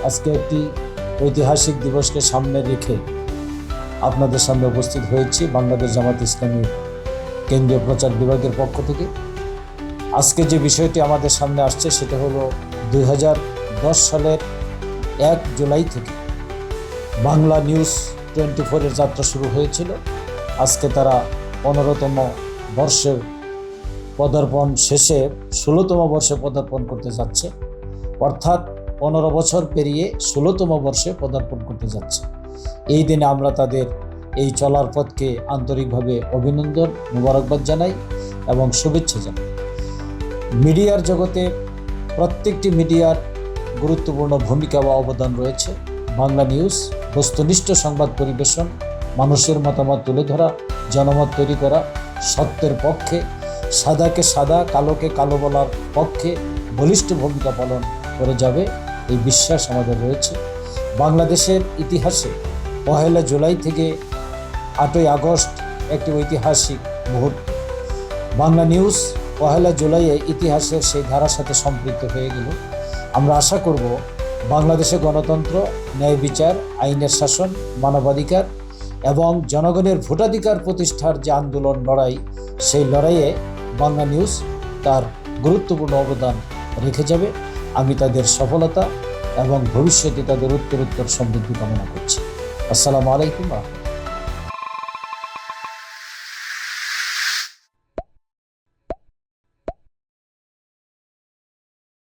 আজকে একটি ঐতিহাসিক দিবসকে সামনে রেখে আপনাদের সামনে উপস্থিত হয়েছি বাংলাদেশ জামাত ইসলামী কেন্দ্রীয় প্রচার বিভাগের পক্ষ থেকে। আজকে যে বিষয়টি আমাদের সামনে আসছে সেটা হলো 2010 সালের 1 জুলাই থেকে বাংলা নিউজ 24-এর যাত্রা শুরু হয়েছিল। আজকে তারা 15তম বর্ষের পদার্পণ শেষে 16তম বর্ষে পদার্পণ করতে যাচ্ছে, অর্থাৎ 15 বছর পেরিয়ে 16তম বর্ষে পদার্পণ করতে যাচ্ছে। এই দিনে আমরা তাদের এই চলার পথকে আন্তরিকভাবে অভিনন্দন, মোবারকবাদ জানাই এবং শুভেচ্ছা জানাই। মিডিয়ার জগতে প্রত্যেকটি মিডিয়ার গুরুত্বপূর্ণ ভূমিকা বা অবদান রয়েছে। বাংলা নিউজ বস্তুনিষ্ঠ সংবাদ পরিবেশন, মানুষের মতামত তুলে ধরা, জনমত তৈরি করা, সত্যের পক্ষে, সাদাকে সাদা কালোকে কালো বলার পক্ষে বলিষ্ঠ ভূমিকা পালন করে যাবে, এই বিশ্বাস আমাদের রয়েছে। বাংলাদেশের ইতিহাসে 1 জুলাই থেকে 8ই আগস্ট একটি ঐতিহাসিক মুহূর্ত। বাংলা নিউজ 1 জুলাইয়ে ইতিহাসের সেই ধারার সাথে সম্পৃক্ত হয়ে গেল। আমরা আশা করব বাংলাদেশে গণতন্ত্র, ন্যায় বিচার, আইনের শাসন, মানবাধিকার এবং জনগণের ভোটাধিকার প্রতিষ্ঠার যে আন্দোলন, লড়াই, সেই লড়াইয়ে বাংলা নিউজ তার গুরুত্বপূর্ণ অবদান রেখে যাবে। আমি তাদের সফলতা এবং ভবিষ্যতে তাদের উত্তরোত্তর সমৃদ্ধি কামনা করছি। আসসালামু আলাইকুম।